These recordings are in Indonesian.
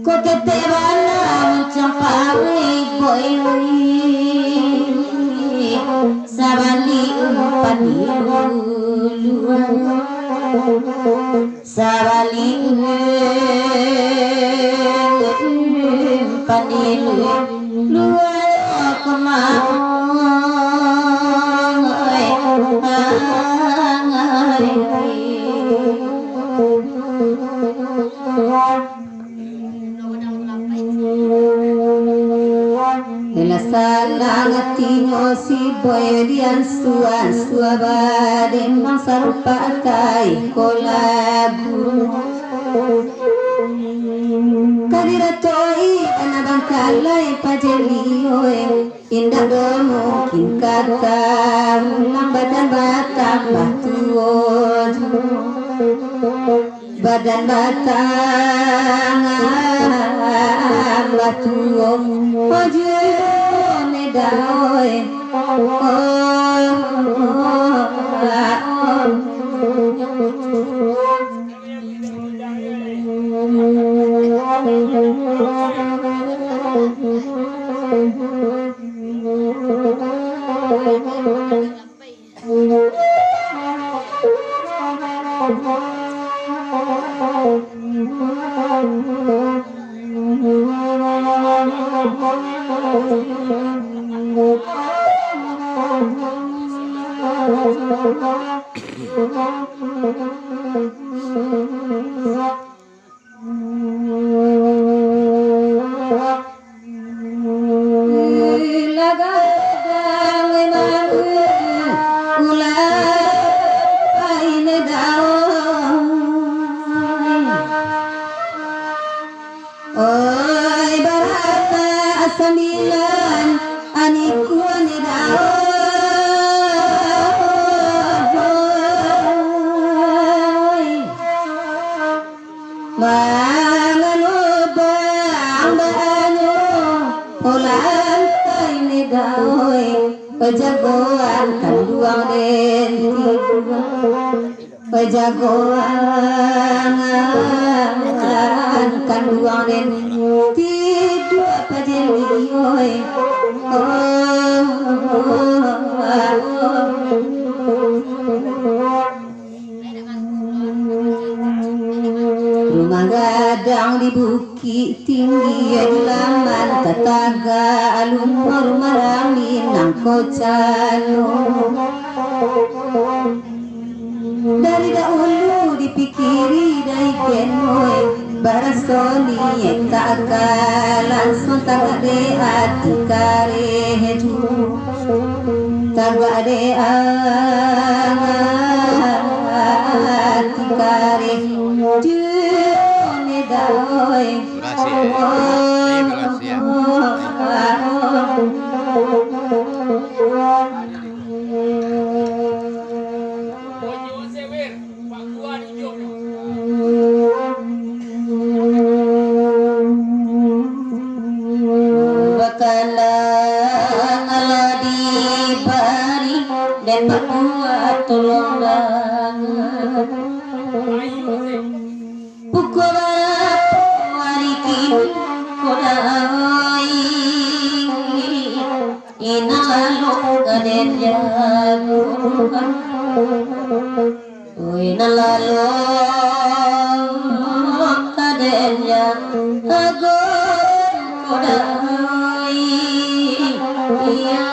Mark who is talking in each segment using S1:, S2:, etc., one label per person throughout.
S1: ko ketebana mencapai boy sabali umpani sabali umpani luar Salangatino si boy dian sua bade masar pakai kolabu kadira toi anabang kalai pajelioe indah do mungkin kata lambadan batang batuoj badan batang batuoj oje daoe Jagoan kanduang den jagoan kanduang den tidu apa jelioy rumah gadang di bukit tinggi laman tataga alumur marami nang kocalo dari dahulu dipikiri dari genoy barasoni tak langsung tak de hati kare heju tak de hati kare june daoy dan buat tolong banget pukul hari kini kodai inalo kaden jago inalo kaden jago kodai iya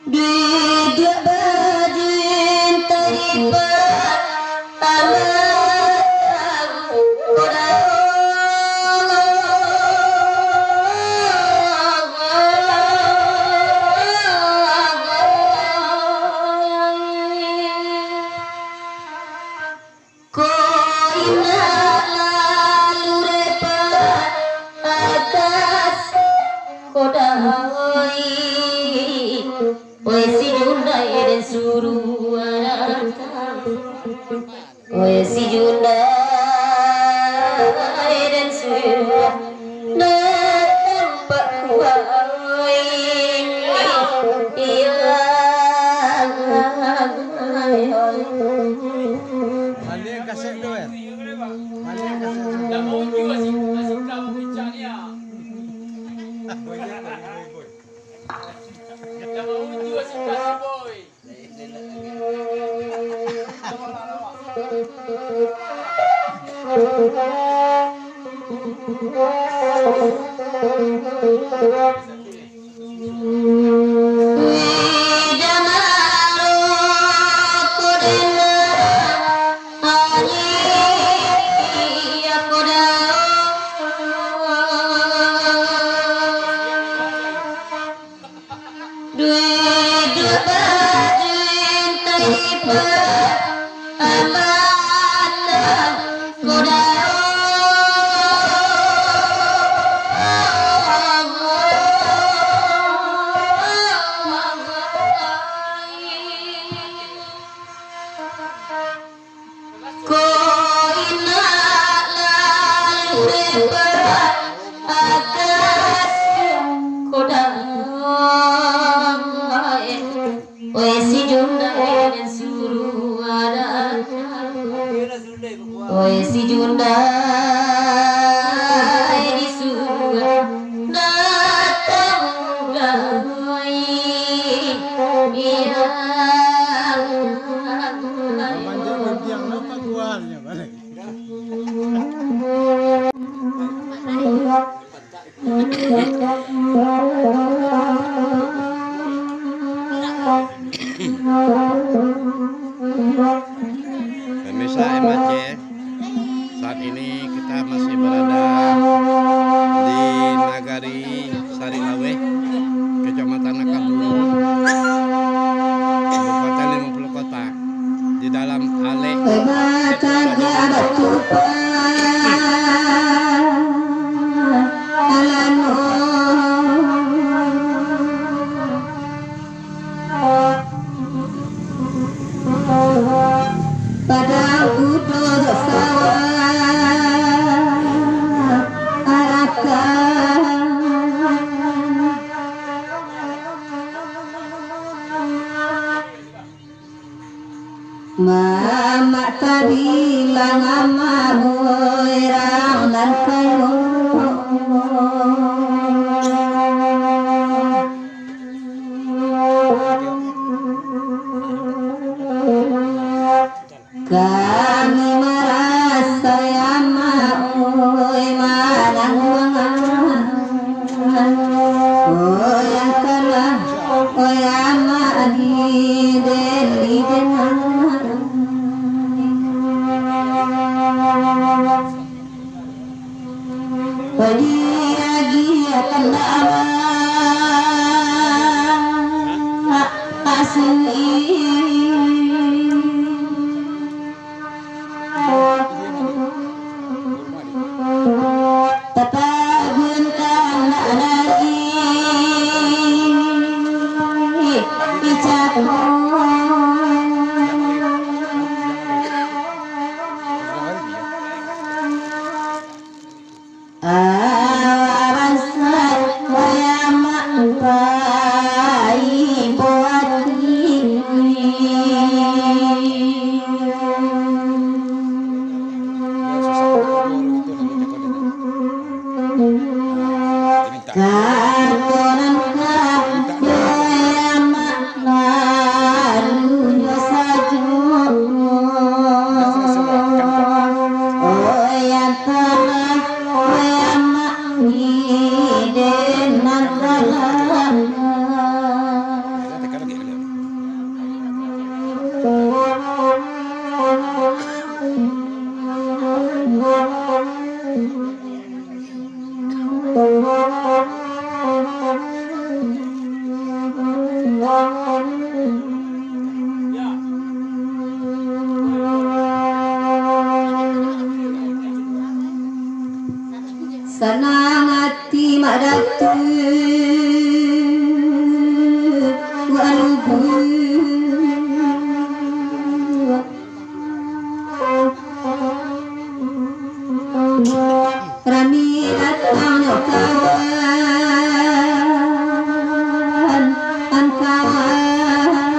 S1: dia oi si Junda dan suruh datang, oi si Junda dan suruh datang Pak Kuai, iya.
S2: Mali kasih tu kan? Mali kasih.
S3: Dah mau juga sih, masih kamu bincang ya. Dah mau juga sih kasih boy.
S1: Oi si Junda disuruh datang gai, iya.
S2: Manjat berdiam apa keluarnya balik.
S4: Pemirsa MAC, saat ini kita masih berada di Nagari Sarilawe, Kecamatan Nakadulu, Kabupaten 50 Kota, di dalam Ale.
S1: Pada butuh Mama tadi lang ama boy rang dan kayo kami merasa yama oi manang oi yang kalah oi ama di deli Pagi-pagi tanda asli tetapun tanda lagi bicara Senang hati mak datu Rani datang kawan an kawan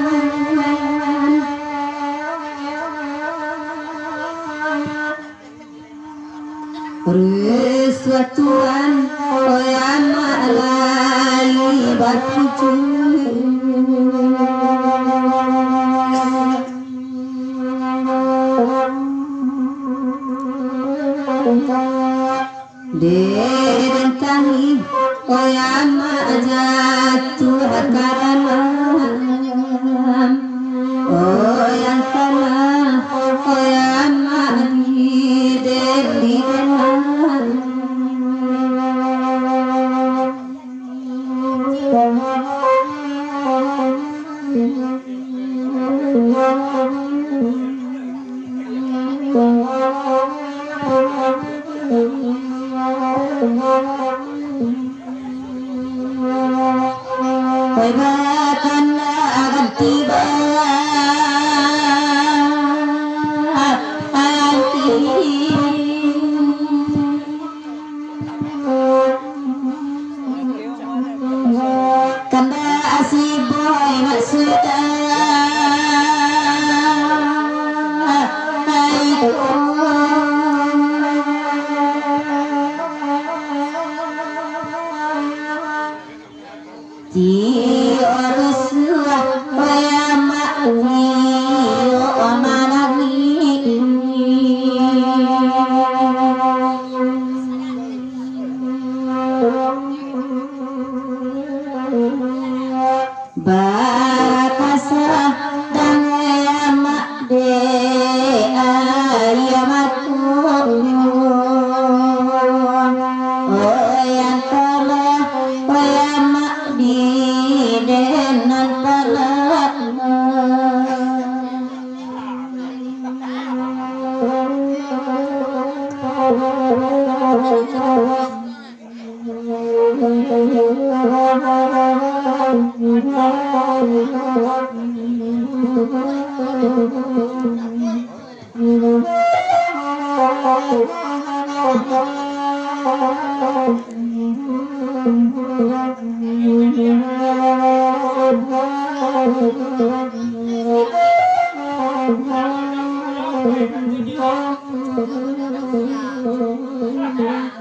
S1: Persuatuan oyama lali berpucu Dedentani oyama jatuh karanam Oyang kana oyama di dedinan Baikkan akan tiba Kanda asih boy maksudnya Ti orusua oyama ni omanani Bakasa dan oyama de ayamatu Oyang kala oyama di denan kala
S3: Thank you.